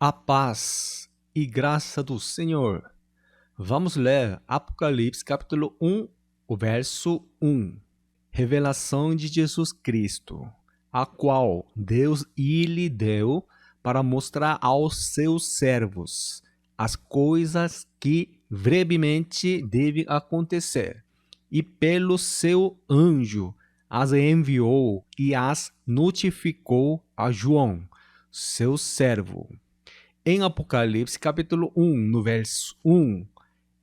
A paz e graça do Senhor. Vamos ler Apocalipse capítulo 1, o verso 1. Revelação de Jesus Cristo, a qual Deus lhe deu para mostrar aos seus servos as coisas que brevemente devem acontecer, e pelo seu anjo as enviou e as notificou a João, seu servo. Em Apocalipse, capítulo 1, no verso 1,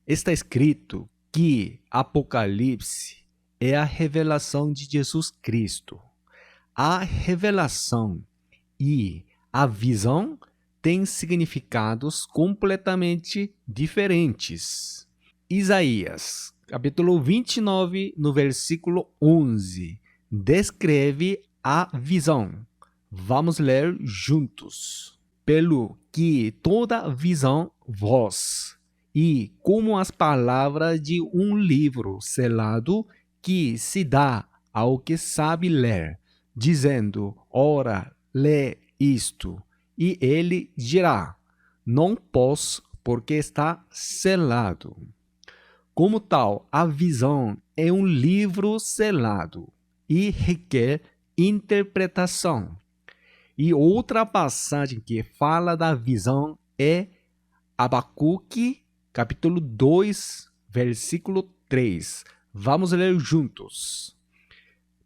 está escrito que Apocalipse é a revelação de Jesus Cristo. A revelação e a visão têm significados completamente diferentes. Isaías, capítulo 29, no versículo 11, descreve a visão. Vamos ler juntos. Pelo que toda visão vós, e como as palavras de um livro selado que se dá ao que sabe ler, dizendo, ora, lê isto, e ele dirá, não posso, porque está selado. Como tal, a visão é um livro selado e requer interpretação. E outra passagem que fala da visão é Abacuque, capítulo 2, versículo 3. Vamos ler juntos.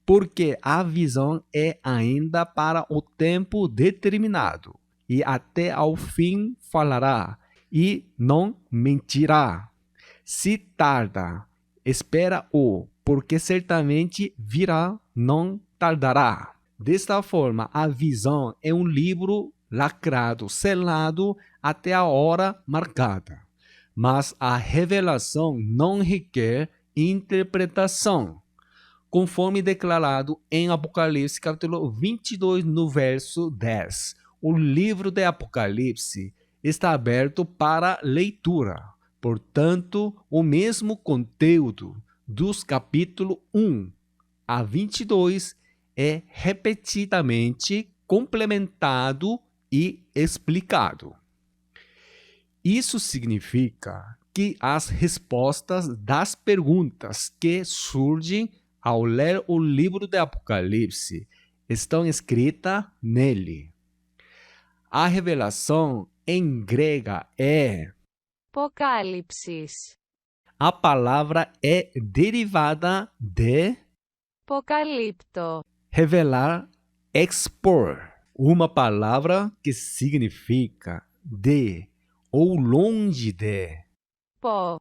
Porque a visão é ainda para o tempo determinado, e até ao fim falará, e não mentirá. Se tarda, espera-o, porque certamente virá, não tardará. Desta forma, a visão é um livro lacrado, selado até a hora marcada. Mas a revelação não requer interpretação, conforme declarado em Apocalipse, capítulo 22, no verso 10. O livro de Apocalipse está aberto para leitura. Portanto, o mesmo conteúdo dos capítulos 1 a 22 é repetidamente complementado e explicado. Isso significa que as respostas das perguntas que surgem ao ler o livro de Apocalipse estão escritas nele. A revelação em grega é Apocalipsis. A palavra é derivada de Apocalipto. revelar, expor, uma palavra que significa de ou longe de, Po.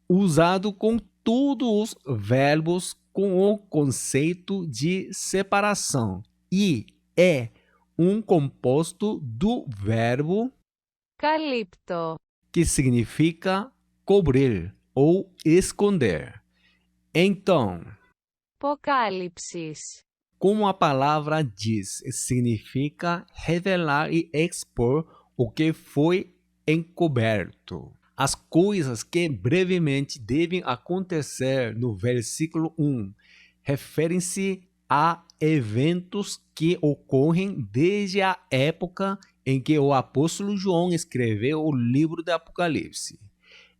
usado com todos os verbos com o conceito de separação e é um composto do verbo Καλύπτω. que significa cobrir ou esconder. Então, Apocalipsis. como a palavra diz, significa revelar e expor o que foi encoberto. As coisas que brevemente devem acontecer no versículo 1 referem-se a eventos que ocorrem desde a época em que o apóstolo João escreveu o livro do Apocalipse.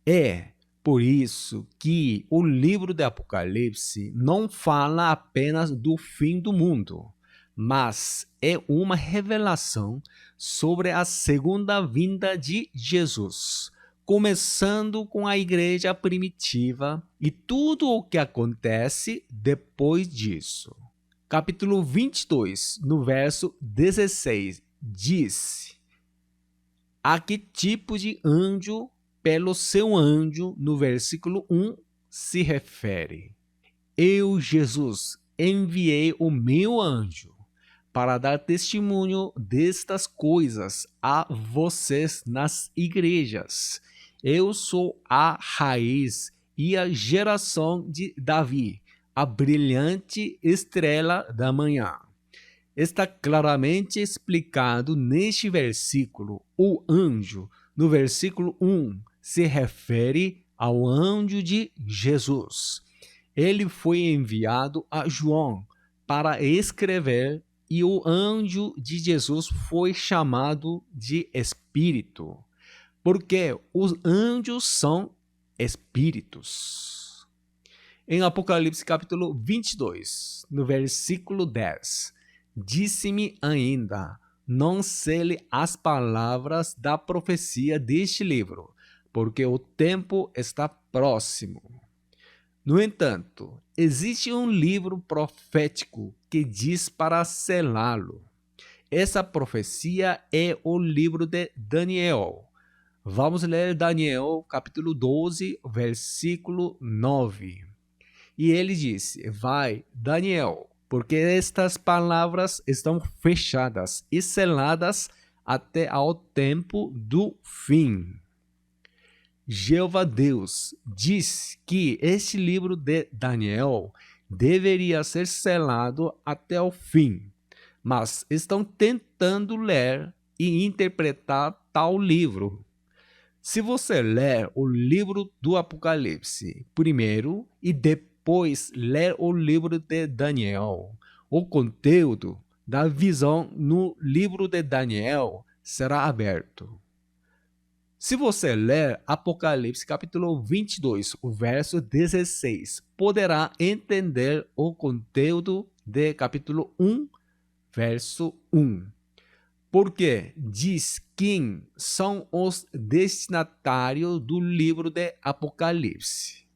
É por isso que o livro de Apocalipse não fala apenas do fim do mundo, mas é uma revelação sobre a segunda vinda de Jesus, começando com a igreja primitiva e tudo o que acontece depois disso. Capítulo 22, no verso 16, diz: a que tipo de anjo pelo seu anjo, no versículo 1, se refere. Eu, Jesus, enviei o meu anjo para dar testemunho destas coisas a vocês nas igrejas. Eu sou a raiz e a geração de Davi, a brilhante estrela da manhã. Está claramente explicado neste versículo. O anjo, no versículo 1, se refere ao anjo de Jesus. Ele foi enviado a João para escrever e o anjo de Jesus foi chamado de Espírito, porque os anjos são espíritos. Em Apocalipse capítulo 22, no versículo 10, disse-me ainda, não cele as palavras da profecia deste livro, porque o tempo está próximo. No entanto, existe um livro profético que diz para selá-lo. Essa profecia é o livro de Daniel. Vamos ler Daniel capítulo 12, versículo 9. E ele disse, vai, Daniel, porque estas palavras estão fechadas e seladas até ao tempo do fim. Jeová Deus diz que este livro de Daniel deveria ser selado até o fim, mas estão tentando ler e interpretar tal livro. Se você ler o livro do Apocalipse primeiro e depois ler o livro de Daniel, o conteúdo da visão no livro de Daniel será aberto. Se você ler Apocalipse capítulo 22, o verso 16, poderá entender o conteúdo de capítulo 1, verso 1. Porque diz quem são os destinatários do livro de Apocalipse.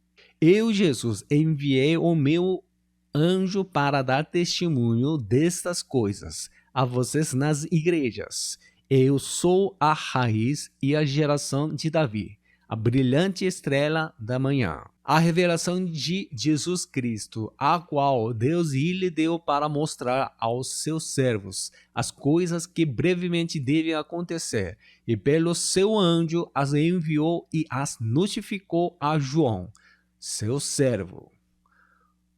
Eu, Jesus, enviei o meu anjo para dar testemunho destas coisas a vocês nas igrejas. Eu sou a raiz e a geração de Davi, a brilhante estrela da manhã. A revelação de Jesus Cristo, a qual Deus lhe deu para mostrar aos seus servos as coisas que brevemente devem acontecer, e pelo seu anjo as enviou e as notificou a João, seu servo.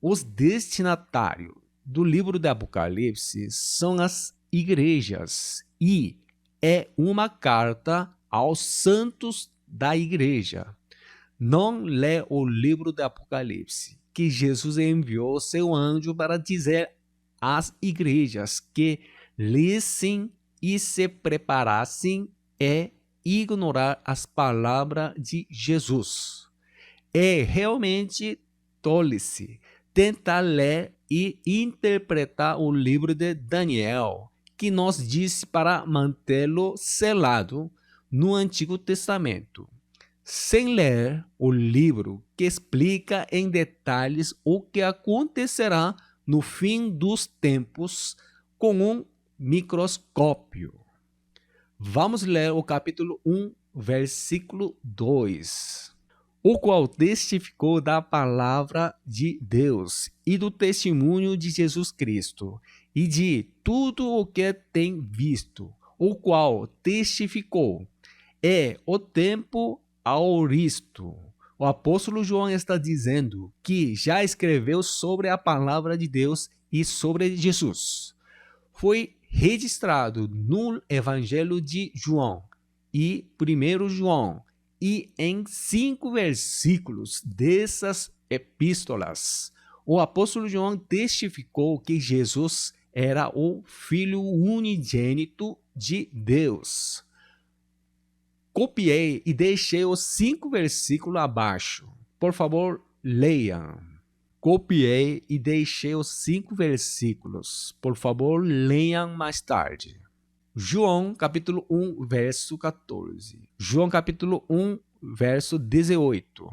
Os destinatários do livro do Apocalipse são as igrejas e é uma carta aos santos da igreja. Não lê o livro do Apocalipse, que Jesus enviou seu anjo para dizer às igrejas que lessem e se preparassem e ignorar as palavras de Jesus. É realmente tolice tentar ler e interpretar o livro de Daniel, que nos disse para mantê-lo selado no Antigo Testamento, sem ler o livro que explica em detalhes o que acontecerá no fim dos tempos com um microscópio. Vamos ler o capítulo 1, versículo 2. O qual testificou da palavra de Deus e do testemunho de Jesus Cristo, e de tudo o que tem visto, o qual testificou. É o tempo auristo. O apóstolo João está dizendo que já escreveu sobre a palavra de Deus e sobre Jesus. Foi registrado no Evangelho de João e 1 João, e em 5 versículos dessas epístolas, o apóstolo João testificou que Jesus era o Filho unigênito de Deus. Copiei e deixei os 5 versículos abaixo. Por favor, leiam. Copiei e deixei os 5 versículos. Por favor, leiam mais tarde. João capítulo 1, verso 14. João capítulo 1, verso 18.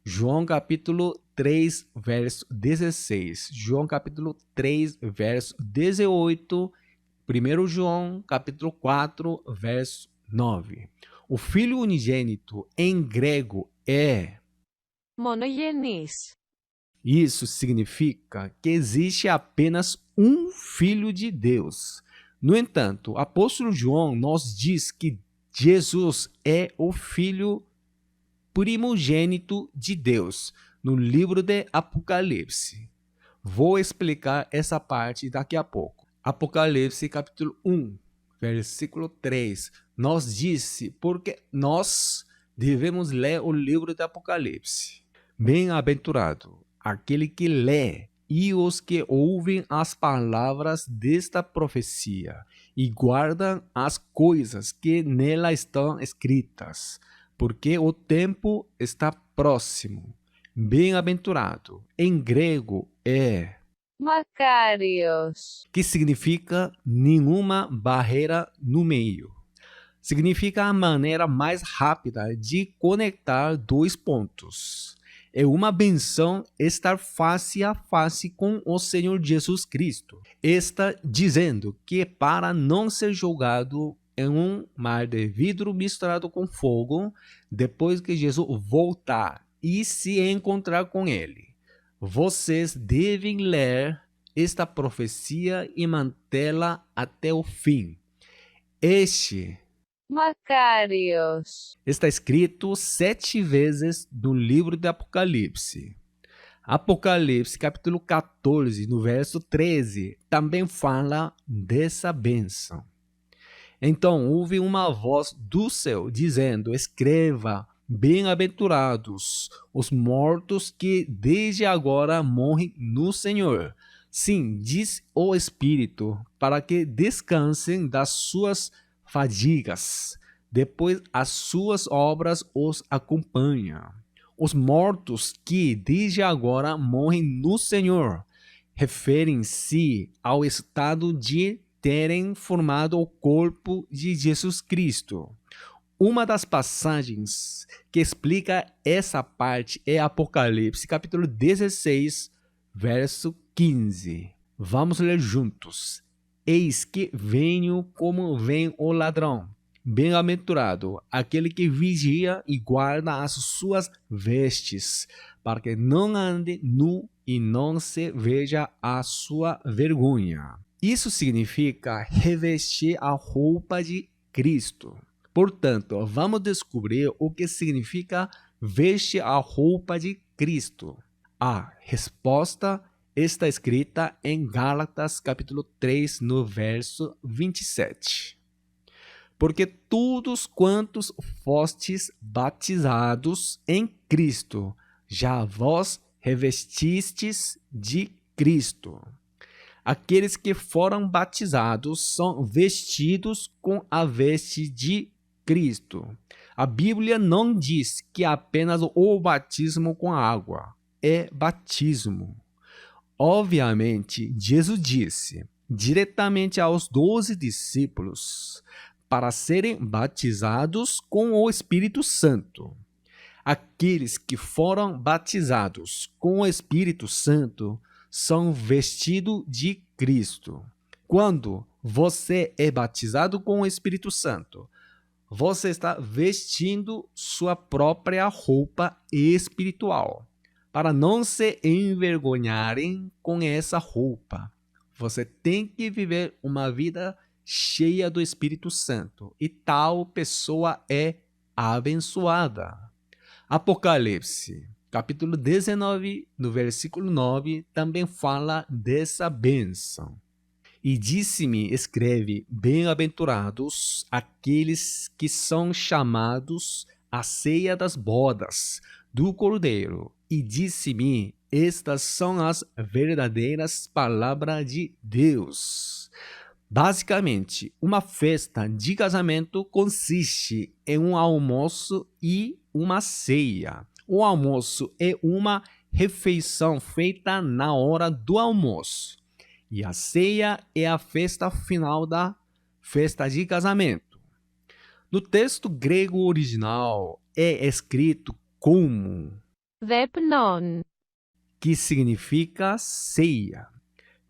João capítulo 3, verso 16. João capítulo 3, verso 18. 1 João capítulo 4, verso 9. O Filho unigênito em grego é μονογενής. Isso significa que existe apenas um Filho de Deus. No entanto, o apóstolo João nos diz que Jesus é o Filho primogênito de Deus no livro de Apocalipse. Vou explicar essa parte daqui a pouco. Apocalipse capítulo 1, versículo 3, nos disse porque nós devemos ler o livro de Apocalipse. Bem-aventurado aquele que lê e os que ouvem as palavras desta profecia e guardam as coisas que nela estão escritas, porque o tempo está próximo. Bem-aventurado, em grego é, Μακάριος. que significa nenhuma barreira no meio. Significa a maneira mais rápida de conectar dois pontos. É uma benção estar face a face com o Senhor Jesus Cristo. Está dizendo que para não ser jogado em um mar de vidro misturado com fogo, depois que Jesus voltar e se encontrar com ele, vocês devem ler esta profecia e mantê-la até o fim. Este Μακάριος. está escrito 7 vezes no livro de Apocalipse. Apocalipse, capítulo 14, no verso 13, também fala dessa bênção. Então houve uma voz do céu dizendo: escreva, bem-aventurados os mortos que desde agora morrem no Senhor. Sim, diz o Espírito, para que descansem das suas fadigas. Depois as suas obras os acompanham. Os mortos que desde agora morrem no Senhor referem-se ao estado de terem formado o corpo de Jesus Cristo. Uma das passagens que explica essa parte é Apocalipse, capítulo 16, verso 15. Vamos ler juntos. Eis que venho como vem o ladrão. Bem-aventurado aquele que vigia e guarda as suas vestes, para que não ande nu e não se veja a sua vergonha. Isso significa revestir a roupa de Cristo. Portanto, vamos descobrir o que significa vestir a roupa de Cristo. A resposta está escrita em Gálatas capítulo 3, no verso 27. Porque todos quantos fostes batizados em Cristo, já vós revestistes de Cristo. Aqueles que foram batizados são vestidos com a veste de Cristo. A Bíblia não diz que apenas o batismo com água é batismo. Obviamente, Jesus disse diretamente aos 12 discípulos para serem batizados com o Espírito Santo. Aqueles que foram batizados com o Espírito Santo são vestidos de Cristo. Quando você é batizado com o Espírito Santo, você está vestindo sua própria roupa espiritual. Para não se envergonharem com essa roupa, você tem que viver uma vida cheia do Espírito Santo, e tal pessoa é abençoada. Apocalipse, capítulo 19, no versículo 9, também fala dessa bênção. E disse-me, escreve, bem-aventurados aqueles que são chamados à ceia das bodas do Cordeiro. E disse-me, estas são as verdadeiras palavras de Deus. Basicamente, uma festa de casamento consiste em um almoço e uma ceia. O almoço é uma refeição feita na hora do almoço. E a ceia é a festa final da festa de casamento. No texto grego original é escrito como, Δεπνών. que significa ceia.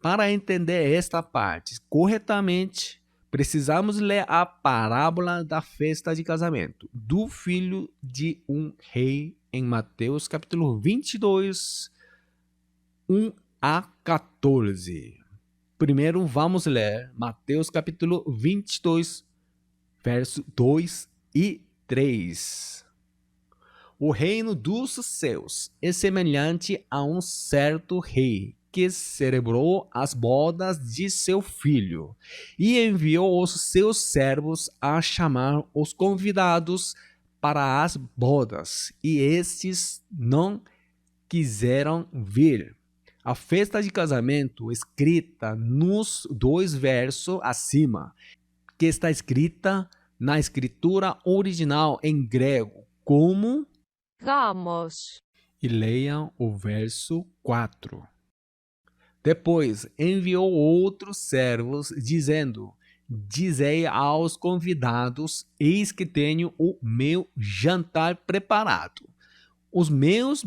Para entender esta parte corretamente, precisamos ler a parábola da festa de casamento do filho de um rei em Mateus capítulo 22, 1 a 14. Primeiro vamos ler Mateus capítulo 22, verso 2 e 3. O reino dos céus é semelhante a um certo rei que celebrou as bodas de seu filho e enviou os seus servos a chamar os convidados para as bodas, e estes não quiseram vir. A festa de casamento escrita nos 2 versos acima, que está escrita na escritura original em grego como, Gamos. e leiam o verso 4. Depois enviou outros servos, dizendo: Dizei aos convidados: Eis que tenho o meu jantar preparado. Os meus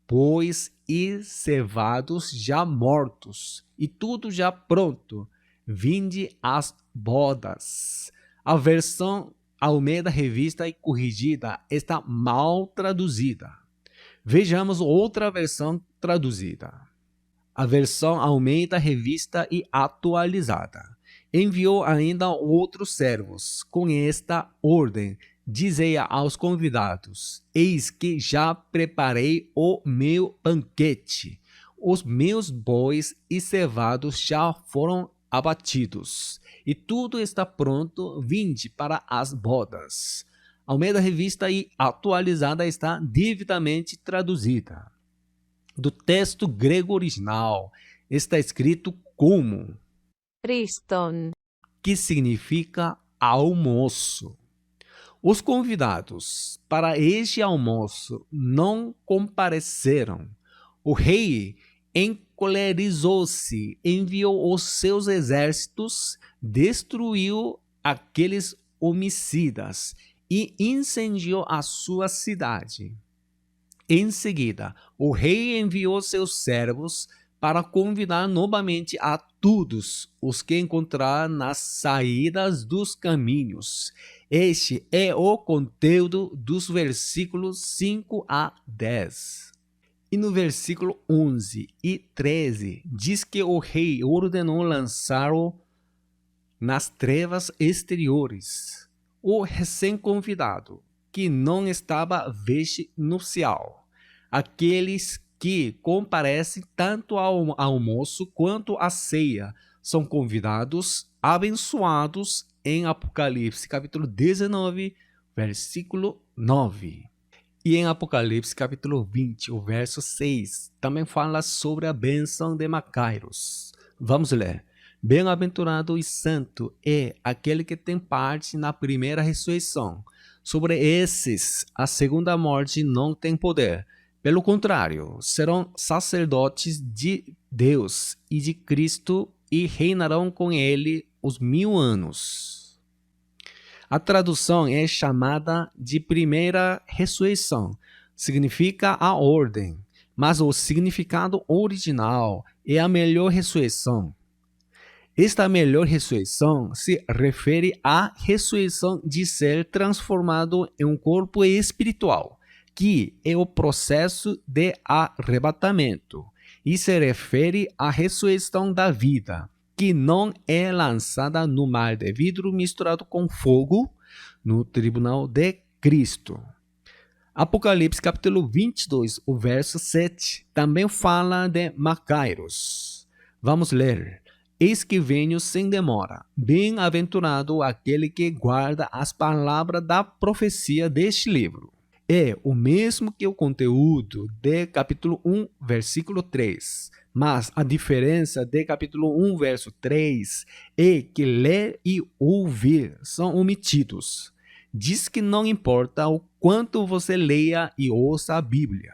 bois e cevados já mortos, e tudo já pronto. Vinde às bodas. A versão Almeida Revista e Corrigida está mal traduzida. Vejamos outra versão traduzida. A versão Almeida Revista e Atualizada. Enviou ainda outros servos, com esta ordem: Dizei aos convidados: Eis que já preparei o meu banquete. Os meus bois e cevados já foram abatidos, e tudo está pronto. Vinde para as bodas. Almeida Revista e Atualizada está devidamente traduzida. Do texto grego original está escrito como, Christon. que significa almoço. Os convidados para este almoço não compareceram. O rei encolerizou-se, enviou os seus exércitos, destruiu aqueles homicidas e incendiou a sua cidade. Em seguida, o rei enviou seus servos para convidar novamente a todos os que encontrar nas saídas dos caminhos. Este é o conteúdo dos versículos 5 a 10. E no versículo 11 e 13, diz que o rei ordenou lançá-lo nas trevas exteriores. O recém-convidado, que não estava veste nupcial, aqueles que comparecem tanto ao almoço quanto à ceia, são convidados, abençoados em Apocalipse, capítulo 19, versículo 9. E em Apocalipse, capítulo 20, o verso 6, também fala sobre a bênção de Macairos. Vamos ler. Bem-aventurado e santo é aquele que tem parte na primeira ressurreição. Sobre esses, a segunda morte não tem poder. Pelo contrário, serão sacerdotes de Deus e de Cristo e reinarão com ele os 1000 anos. A tradução é chamada de primeira ressurreição. Significa a ordem, mas o significado original é a melhor ressurreição. Esta melhor ressurreição se refere à ressurreição de ser transformado em um corpo espiritual, que é o processo de arrebatamento, e se refere à ressurreição da vida, que não é lançada no mar de vidro misturado com fogo, no tribunal de Cristo. Apocalipse capítulo 22, o verso 7, também fala de Macairos. Vamos ler. Eis que venho sem demora. Bem-aventurado aquele que guarda as palavras da profecia deste livro. É o mesmo que o conteúdo de capítulo 1, versículo 3. Mas a diferença de capítulo 1, verso 3 é que ler e ouvir são omitidos. Diz que não importa o quanto você leia e ouça a Bíblia.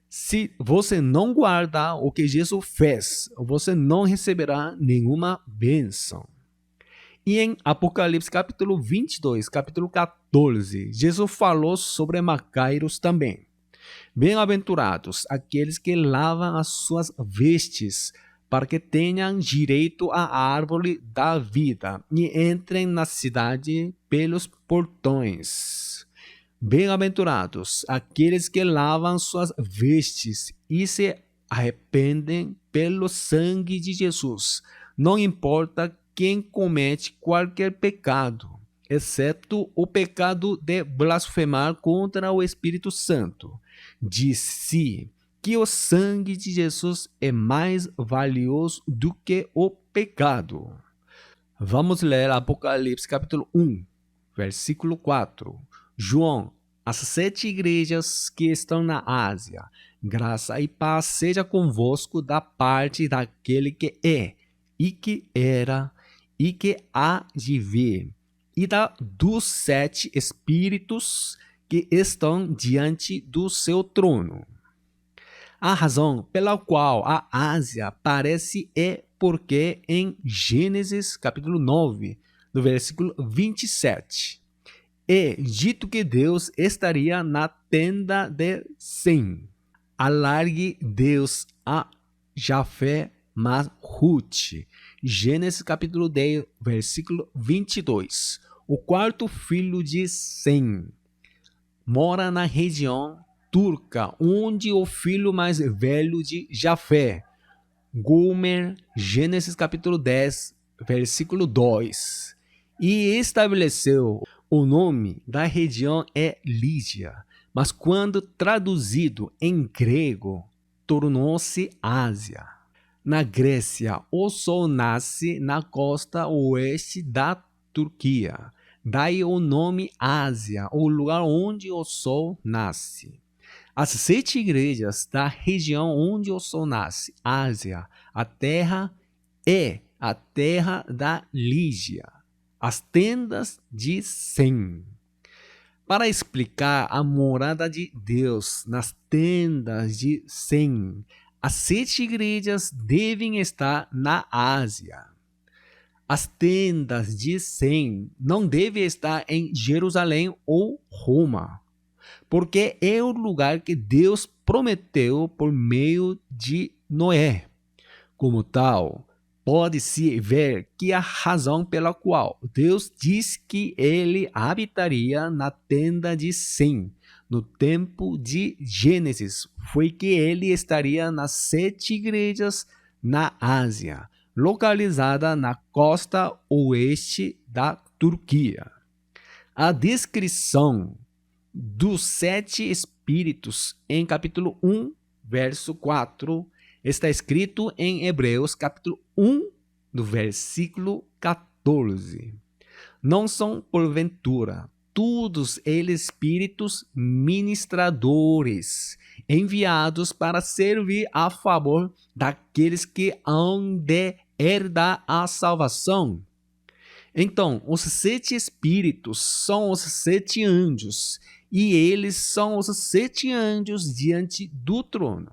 Se você não guardar o que Jesus fez, você não receberá nenhuma bênção. E em Apocalipse capítulo 22, capítulo 14, Jesus falou sobre Macairos também. Bem-aventurados aqueles que lavam as suas vestes, para que tenham direito à árvore da vida e entrem na cidade pelos portões. Bem-aventurados aqueles que lavam suas vestes e se arrependem pelo sangue de Jesus. Não importa quem comete qualquer pecado, exceto o pecado de blasfemar contra o Espírito Santo. Diz-se que o sangue de Jesus é mais valioso do que o pecado. Vamos ler Apocalipse capítulo 1, versículo 4. João, as 7 igrejas que estão na Ásia. Graça e paz seja convosco da parte daquele que é, e que era, e que há de vir, e dos 7 espíritos que estão diante do seu trono. A razão pela qual a Ásia aparece é porque em Gênesis capítulo 9, no versículo 27, é dito que Deus estaria na tenda de Sem. Alargue Deus a Jafé mas Ruth. Gênesis capítulo 10, versículo 22. O quarto filho de Sem mora na região turca, onde o filho mais velho de Jafé, Gomer, Gênesis capítulo 10, versículo 2. E estabeleceu o nome da região é Lídia, mas quando traduzido em grego, tornou-se Ásia. Na Grécia, o sol nasce na costa oeste da Turquia. Daí o nome Ásia, o lugar onde o sol nasce. As 7 igrejas da região onde o sol nasce, Ásia, a terra é a terra da Lígia, as tendas de Sem. Para explicar a morada de Deus nas tendas de Sem, as 7 igrejas devem estar na Ásia. As tendas de Sem não devem estar em Jerusalém ou Roma, porque é o lugar que Deus prometeu por meio de Noé. Como tal, pode-se ver que a razão pela qual Deus diz que ele habitaria na tenda de Sem no tempo de Gênesis foi que ele estaria nas 7 igrejas na Ásia, localizada na costa oeste da Turquia. A descrição dos 7 espíritos em capítulo 1, verso 4, está escrito em Hebreus capítulo 1, no versículo 14. Não são, porventura, todos eles espíritos ministradores, enviados para servir a favor daqueles que hão de herdar a salvação? Então, os 7 espíritos são os 7 anjos, e eles são os 7 anjos diante do trono.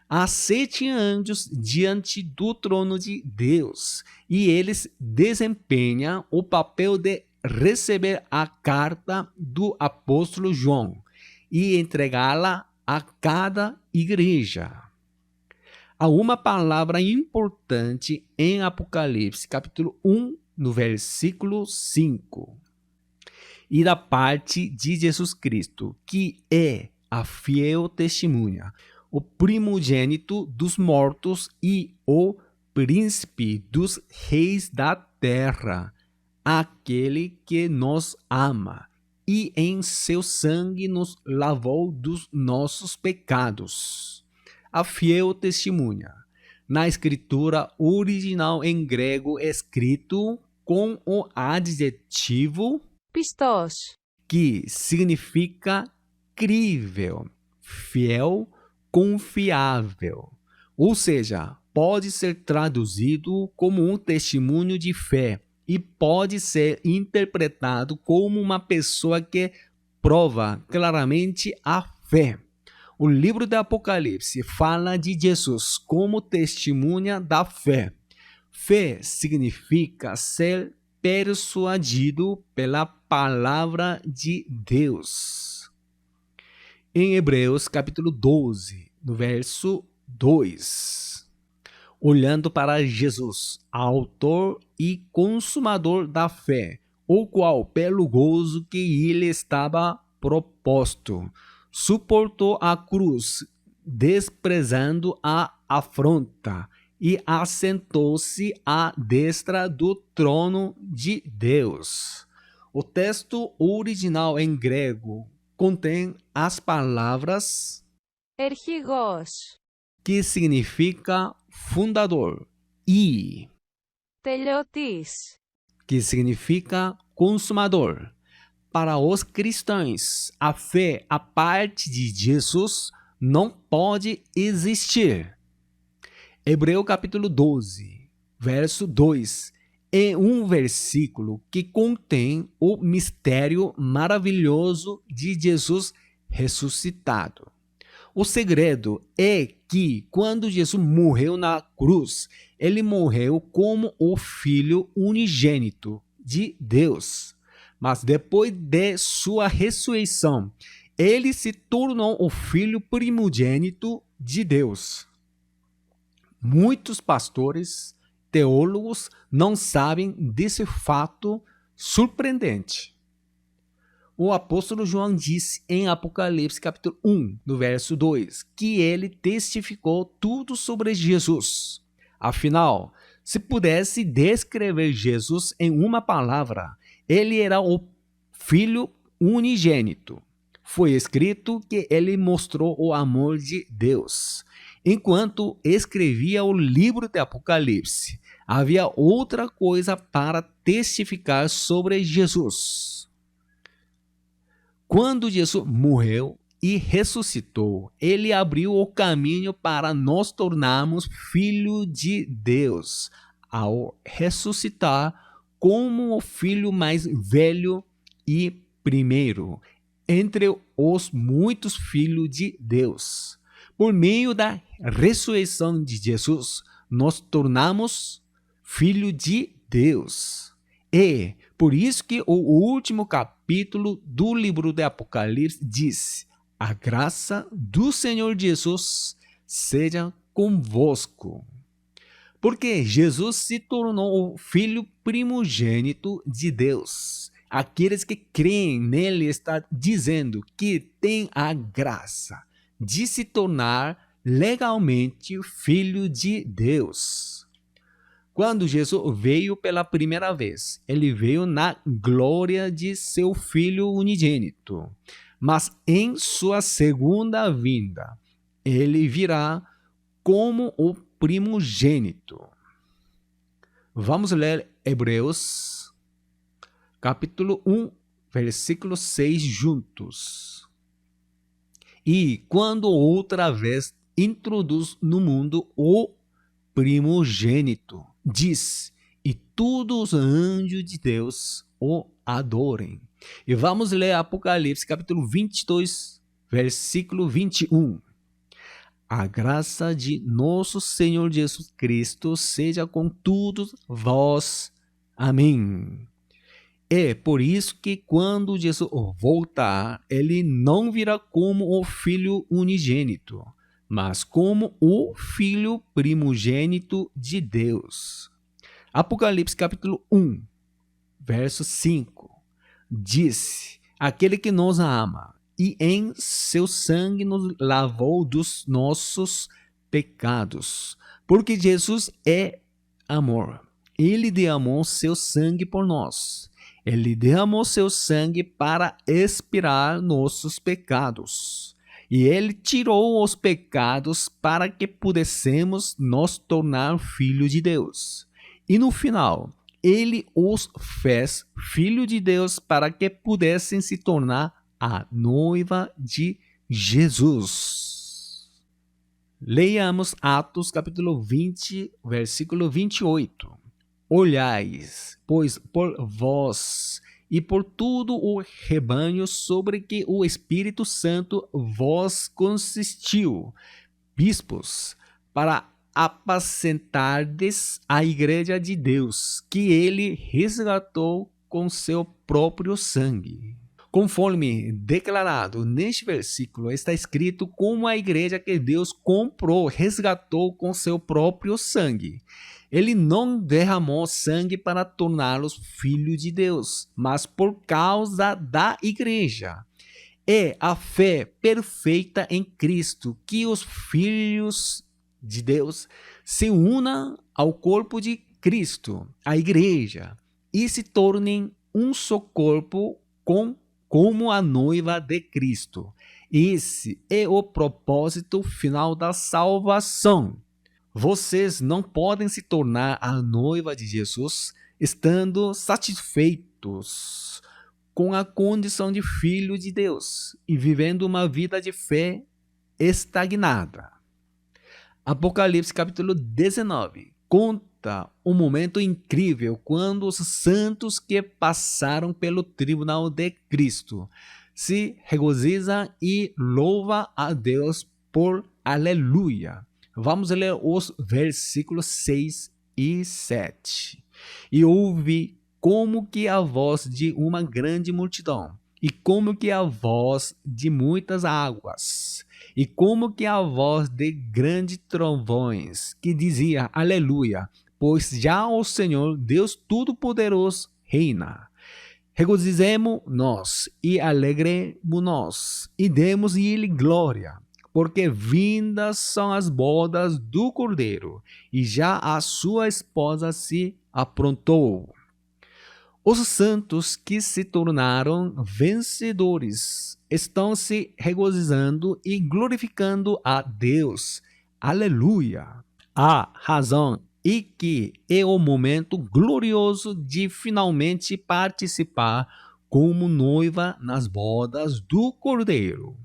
Há 7 anjos diante do trono de Deus, e eles desempenham o papel de receber a carta do apóstolo João e entregá-la a cada igreja. Há uma palavra importante em Apocalipse, capítulo 1, no versículo 5. E da parte de Jesus Cristo, que é a fiel testemunha, o primogênito dos mortos e o príncipe dos reis da terra, aquele que nos ama e em seu sangue nos lavou dos nossos pecados. A fiel testemunha. Na escritura original em grego é escrito com o adjetivo Πιστός. que significa crível, fiel, confiável. Ou seja, pode ser traduzido como um testemunho de fé e pode ser interpretado como uma pessoa que prova claramente a fé. O livro do Apocalipse fala de Jesus como testemunha da fé. Fé significa ser persuadido pela palavra de Deus. Em Hebreus capítulo 12, no verso 2. Olhando para Jesus, autor e consumador da fé, o qual, pelo gozo que lhe estava proposto, suportou a cruz, desprezando a afronta, e assentou-se à destra do trono de Deus. O texto original em grego contém as palavras Αρχηγός. que significa fundador e Τελειωτής. que significa consumador. para os cristãos, a fé à parte de Jesus não pode existir. Hebreu capítulo 12, verso 2, é um versículo que contém o mistério maravilhoso de Jesus ressuscitado. O segredo é que, quando Jesus morreu na cruz, ele morreu como o Filho unigênito de Deus. Mas depois de sua ressurreição, ele se tornou o Filho primogênito de Deus. Muitos pastores, teólogos, não sabem desse fato surpreendente. O apóstolo João disse em Apocalipse capítulo 1, no verso 2, que ele testificou tudo sobre Jesus. Afinal, se pudesse descrever Jesus em uma palavra, ele era o Filho unigênito. Foi escrito que ele mostrou o amor de Deus. Enquanto escrevia o livro de Apocalipse, havia outra coisa para testificar sobre Jesus. Quando Jesus morreu e ressuscitou, ele abriu o caminho para nos tornarmos filhos de Deus, ao ressuscitar como o filho mais velho e primeiro entre os muitos filhos de Deus. Por meio da ressurreição de Jesus, nos tornamos filhos de Deus. E por isso que o último capítulo do livro de Apocalipse diz: a graça do Senhor Jesus seja convosco. Porque Jesus se tornou o Filho primogênito de Deus. Aqueles que creem nele está dizendo que tem a graça de se tornar legalmente filho de Deus. Quando Jesus veio pela primeira vez, ele veio na glória de seu Filho unigênito. Mas em sua segunda vinda, ele virá como o primogênito. Vamos ler Hebreus, capítulo 1, versículo 6 juntos. E quando outra vez introduz no mundo o primogênito, diz: e todos os anjos de Deus o adorem. E vamos ler Apocalipse, capítulo 22, versículo 21. A graça de nosso Senhor Jesus Cristo seja com todos vós. Amém. É por isso que quando Jesus voltar, ele não virá como o Filho unigênito, mas como o Filho primogênito de Deus. Apocalipse capítulo 1, verso 5, diz: aquele que nos ama e em seu sangue nos lavou dos nossos pecados, porque Jesus é amor. Ele derramou seu sangue por nós. Ele derramou seu sangue para expiar nossos pecados. E ele tirou os pecados para que pudéssemos nos tornar filhos de Deus. E no final, ele os fez filhos de Deus para que pudessem se tornar a noiva de Jesus. Leiamos Atos capítulo 20, versículo 28. Olhais, pois, por vós e por todo o rebanho sobre que o Espírito Santo vos consistiu, bispos, para apacentardes a igreja de Deus, que ele resgatou com seu próprio sangue. Conforme declarado neste versículo, está escrito como a igreja que Deus comprou, resgatou com seu próprio sangue. Ele não derramou sangue para torná-los filhos de Deus, mas por causa da igreja. É a fé perfeita em Cristo que os filhos de Deus se unam ao corpo de Cristo, a igreja, e se tornem um só corpo como a noiva de Cristo. Esse é o propósito final da salvação. Vocês não podem se tornar a noiva de Jesus estando satisfeitos com a condição de filho de Deus e vivendo uma vida de fé estagnada. Apocalipse capítulo 19 conta um momento incrível quando os santos que passaram pelo tribunal de Cristo se regozijam e louvam a Deus por aleluia. Vamos ler os versículos 6 e 7. E ouvi como que a voz de uma grande multidão, e como que a voz de muitas águas, e como que a voz de grandes trovões, que dizia, aleluia, pois já o Senhor, Deus Todo-Poderoso, reina. Regozijemo-nos e alegremo-nos, e demos-lhe glória, porque vindas são as bodas do Cordeiro, e já a sua esposa se aprontou. Os santos que se tornaram vencedores estão se regozijando e glorificando a Deus. Aleluia! A razão e que é o momento glorioso de finalmente participar como noiva nas bodas do Cordeiro.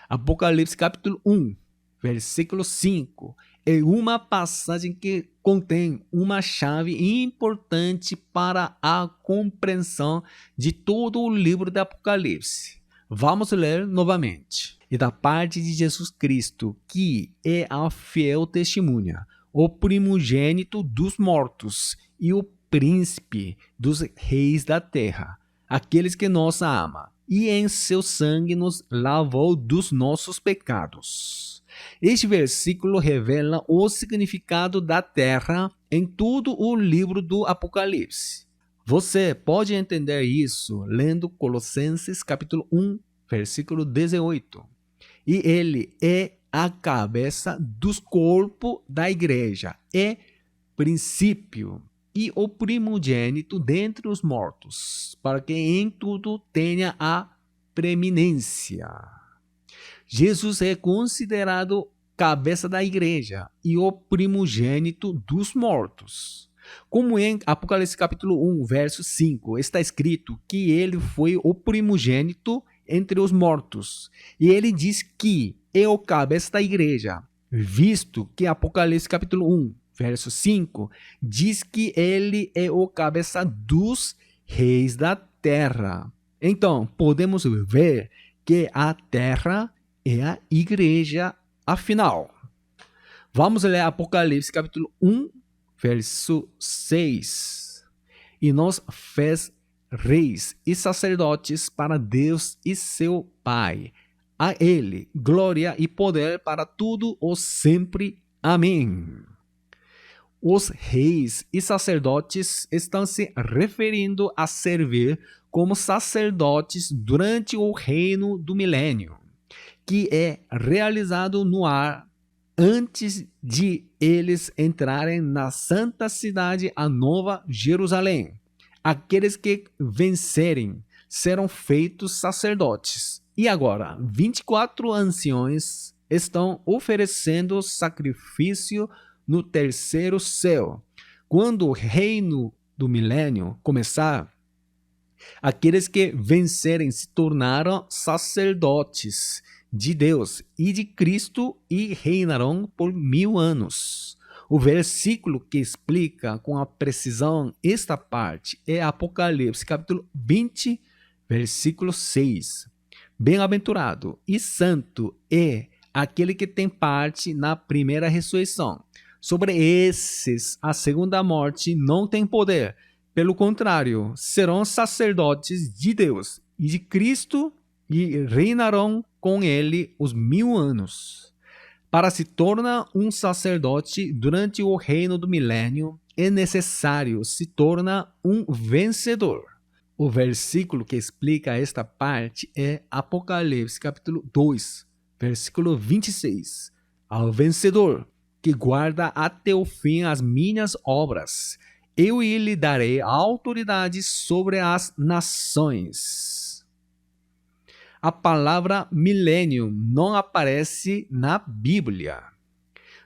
Apocalipse capítulo 1, versículo 5. É uma passagem que contém uma chave importante para a compreensão de todo o livro de Apocalipse. Vamos ler novamente. E da parte de Jesus Cristo, que é a fiel testemunha, o primogênito dos mortos e o príncipe dos reis da terra, aqueles que nos ama, e em seu sangue nos lavou dos nossos pecados. Este versículo revela o significado da terra em todo o livro do Apocalipse. Você pode entender isso lendo Colossenses capítulo 1, versículo 18. E ele é a cabeça dos corpos da igreja, é princípio e o primogênito dentre os mortos, para que em tudo tenha a preeminência. Jesus é considerado cabeça da igreja e o primogênito dos mortos. Como em Apocalipse capítulo 1, verso 5, está escrito que ele foi o primogênito entre os mortos. E ele diz que é o cabeça da igreja, visto que Apocalipse capítulo 1, verso 5, diz que ele é o cabeça dos reis da terra. Então, podemos ver que a terra é a igreja, afinal. Vamos ler Apocalipse capítulo 1, verso 6. E nos fez reis e sacerdotes para Deus e seu Pai. A ele glória e poder para tudo o sempre. Amém. Os reis e sacerdotes estão se referindo a servir como sacerdotes durante o reino do milênio, que é realizado no ar antes de eles entrarem na santa cidade, a Nova Jerusalém. Aqueles que vencerem serão feitos sacerdotes. E agora, 24 anciões estão oferecendo sacrifício no terceiro céu. Quando o reino do milênio começar, aqueles que vencerem se tornaram sacerdotes de Deus e de Cristo e reinarão por 1000 anos. O versículo que explica com a precisão esta parte é Apocalipse capítulo 20, versículo 6. Bem-aventurado e santo é aquele que tem parte na primeira ressurreição. Sobre esses, a segunda morte não tem poder. Pelo contrário, serão sacerdotes de Deus e de Cristo e reinarão com ele os 1000 anos. Para se tornar um sacerdote durante o reino do milênio, é necessário se tornar um vencedor. O versículo que explica esta parte é Apocalipse capítulo 2, versículo 26. Ao vencedor, que guarda até o fim as minhas obras, eu lhe darei autoridade sobre as nações. A palavra milênio não aparece na Bíblia.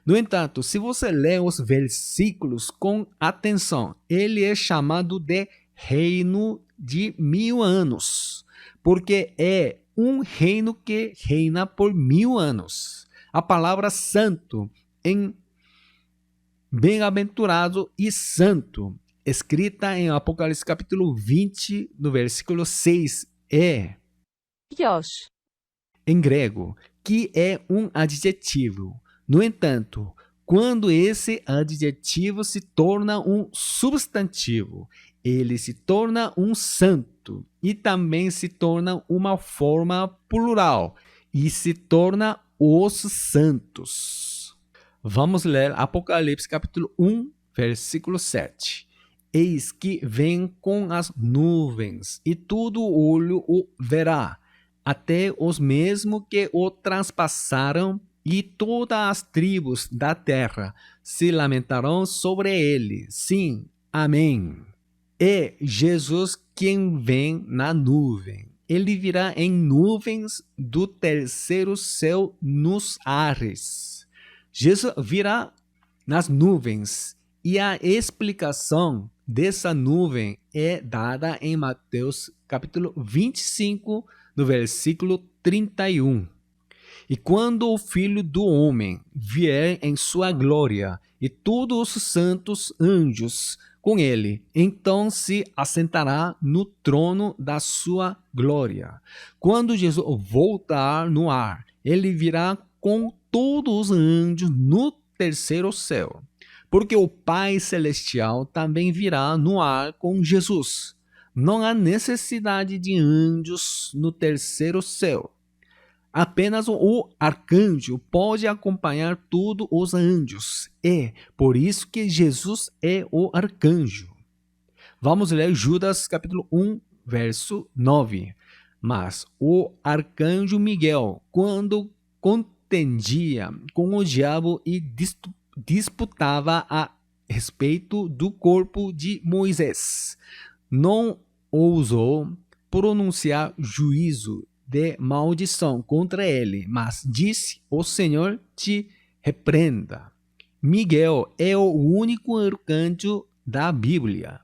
No entanto, se você ler os versículos com atenção, ele é chamado de reino de 1000 anos, porque é um reino que reina por 1000 anos. A palavra santo em bem-aventurado e santo, escrita em Apocalipse capítulo 20, no versículo 6, é, Ποιος. em grego, que é um adjetivo. No entanto, quando esse adjetivo se torna um substantivo, ele se torna um santo e também se torna uma forma plural e se torna os santos. Vamos ler Apocalipse capítulo 1, versículo 7. Eis que vem com as nuvens, e todo olho o verá, até os mesmos que o transpassaram, e todas as tribos da terra se lamentarão sobre ele. Sim, amém. É Jesus quem vem na nuvem. Ele virá em nuvens do terceiro céu nos ares. Jesus virá nas nuvens e a explicação dessa nuvem é dada em Mateus capítulo 25, no versículo 31. E quando o Filho do Homem vier em sua glória e todos os santos anjos com ele, então se assentará no trono da sua glória. Quando Jesus voltar no ar, ele virá com todos os anjos no terceiro céu, porque o Pai Celestial também virá no ar com Jesus. Não há necessidade de anjos no terceiro céu. Apenas o arcanjo pode acompanhar todos os anjos. É por isso que Jesus é o arcanjo. Vamos ler Judas capítulo 1, verso 9. Mas o arcanjo Miguel, quando contendia com o diabo e disputava a respeito do corpo de Moisés, não ousou pronunciar juízo de maldição contra ele, mas disse: o Senhor te repreenda. Miguel é o único arcanjo da Bíblia.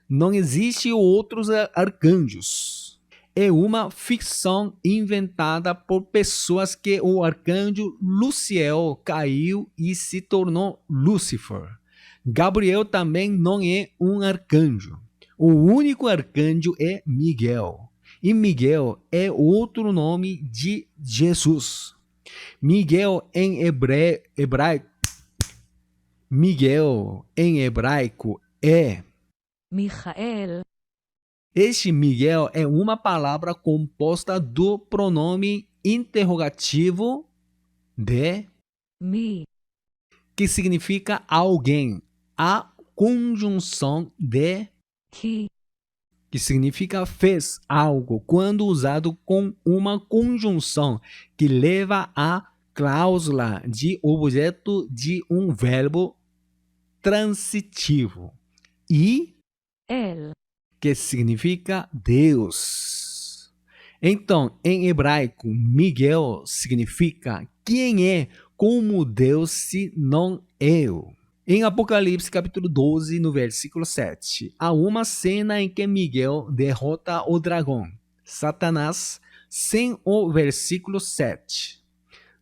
Não existem outros arcanjos. É uma ficção inventada por pessoas que o arcanjo Luciel caiu e se tornou Lúcifer. Gabriel também não é um arcanjo. O único arcanjo é Miguel. E Miguel é outro nome de Jesus. Miguel em hebraico é Michael. Este Miguel é uma palavra composta do pronome interrogativo de, Mi. que significa alguém, a conjunção de, Que. que significa fez algo, quando usado com uma conjunção que leva à cláusula de objeto de um verbo transitivo. E, El. que significa Deus. Então, em hebraico, Miguel significa quem é como Deus se não eu. Em Apocalipse capítulo 12, no versículo 7, há uma cena em que Miguel derrota o dragão, Satanás, sem o versículo 7.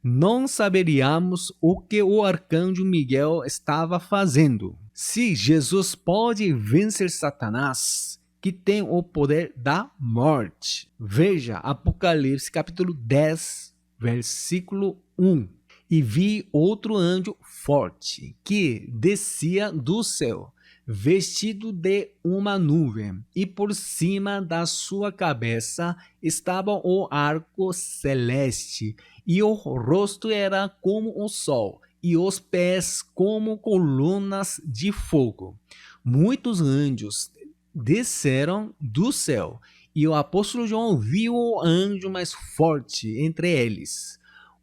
Não saberíamos o que o arcanjo Miguel estava fazendo. Se Jesus pode vencer Satanás, que tem o poder da morte. Veja Apocalipse capítulo 10, versículo 1. E vi outro anjo forte, que descia do céu, vestido de uma nuvem, e por cima da sua cabeça estava o arco celeste, e o rosto era como o sol, e os pés como colunas de fogo. Muitos anjos desceram do céu, e o apóstolo João viu o anjo mais forte entre eles.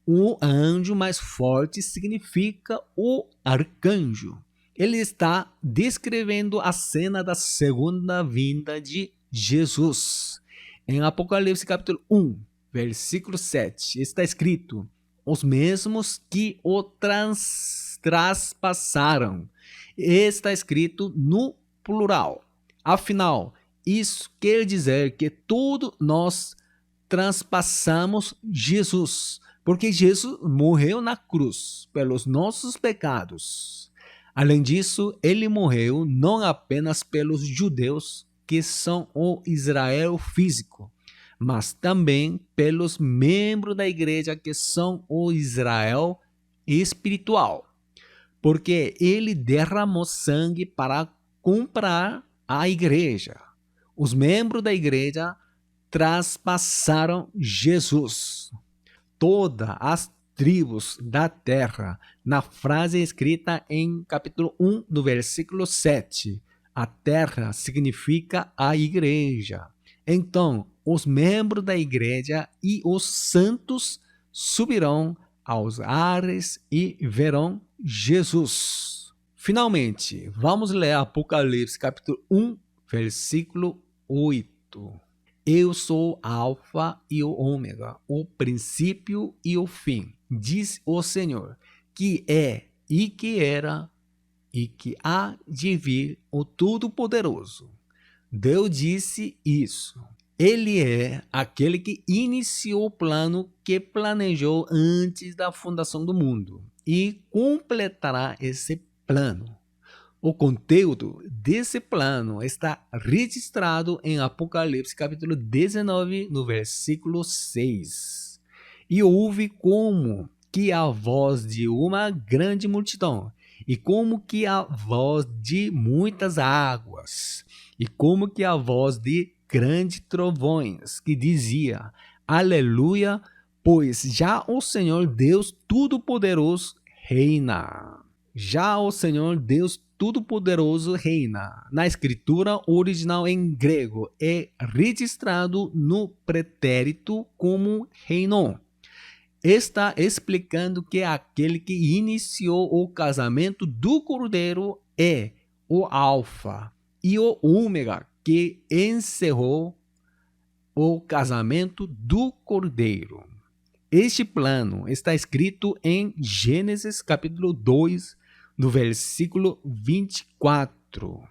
O anjo mais forte significa o arcanjo. Ele está descrevendo a cena da segunda vinda de Jesus. Em Apocalipse capítulo 1, versículo 7, está escrito: os mesmos que o traspassaram. Está escrito no plural. Afinal, Isso quer dizer que todos nós transpassamos Jesus, porque Jesus morreu na cruz pelos nossos pecados. Além disso, ele morreu não apenas pelos judeus, que são o Israel físico, mas também pelos membros da igreja, que são o Israel espiritual. Porque ele derramou sangue para comprar a igreja. Os membros da igreja traspassaram Jesus. Todas as tribos da terra, na frase escrita em capítulo 1, do versículo 7. A terra significa a igreja. Então, os membros da igreja e os santos subirão aos ares e verão Jesus. Finalmente, vamos ler Apocalipse capítulo 1, versículo 8. Eu sou Alfa e o Ômega, o princípio e o fim, diz o Senhor, que é e que era e que há de vir o Todo-Poderoso. Deus disse isso. Ele é aquele que iniciou o plano que planejou antes da fundação do mundo e completará esse plano. O conteúdo desse plano está registrado em Apocalipse capítulo 19, no versículo 6. E houve como que a voz de uma grande multidão, e como que a voz de muitas águas, e como que a voz de grandes trovões, que dizia: Aleluia, pois já o Senhor Deus Todo-Poderoso reina. Já o Senhor Deus Todo-Poderoso reina. Na escritura original em grego é registrado no pretérito como reinou. Está explicando que aquele que iniciou o casamento do Cordeiro é o Alfa e o Ômega, que encerrou o casamento do Cordeiro. Este plano está escrito em Gênesis capítulo 2, no versículo 24.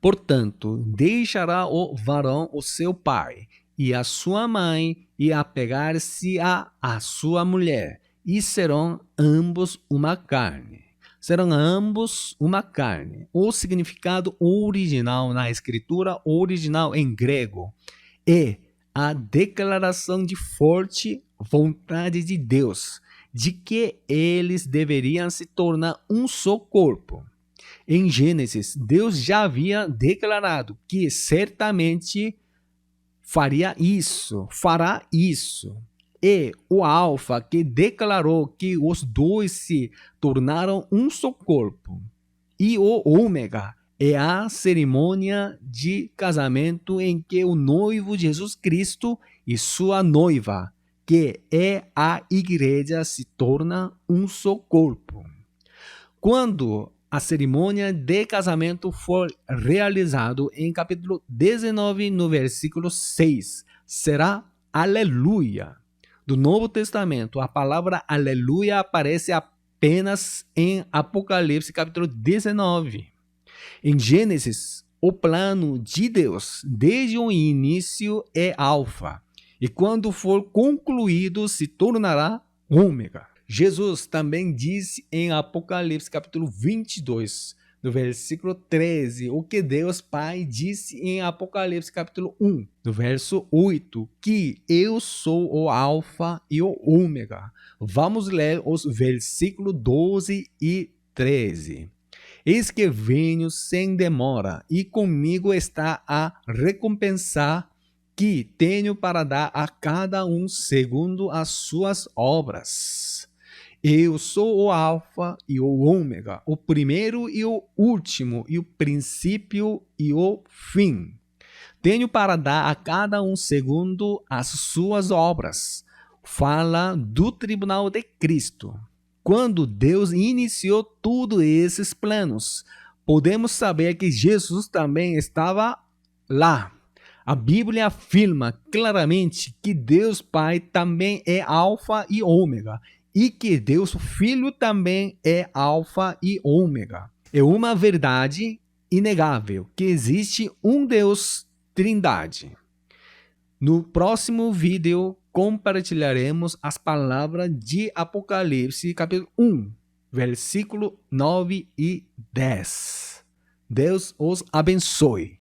Portanto, deixará o varão o seu pai e a sua mãe e apegar-se a sua mulher, e serão ambos uma carne. Serão ambos uma carne. O significado original na escritura original em grego é a declaração de forte vontade de Deus, de que eles deveriam se tornar um só corpo. Em Gênesis, Deus já havia declarado que certamente fará isso. E o Alfa que declarou que os dois se tornaram um só corpo. E o Ômega é a cerimônia de casamento em que o noivo Jesus Cristo e sua noiva, que é a igreja, se torna um só corpo. Quando a cerimônia de casamento for realizada em capítulo 19, no versículo 6, será aleluia. Do Novo Testamento, a palavra aleluia aparece apenas em Apocalipse capítulo 19. Em Gênesis, o plano de Deus desde o início é Alfa, e quando for concluído se tornará Ômega. Jesus também disse em Apocalipse capítulo 22, no versículo 13, o que Deus Pai disse em Apocalipse capítulo 1, no verso 8, que eu sou o Alfa e o Ômega. Vamos ler os versículos 12 e 13. Eis que venho sem demora, e comigo está a recompensa que tenho para dar a cada um segundo as suas obras. Eu sou o Alfa e o Ômega, o primeiro e o último, e o princípio e o fim. Tenho para dar a cada um segundo as suas obras. Fala do tribunal de Cristo. Quando Deus iniciou todos esses planos, podemos saber que Jesus também estava lá. A Bíblia afirma claramente que Deus Pai também é Alfa e Ômega, e que Deus Filho também é Alfa e Ômega. É uma verdade inegável que existe um Deus Trindade. No próximo vídeo, compartilharemos as palavras de Apocalipse, capítulo 1, versículo 9 e 10. Deus os abençoe.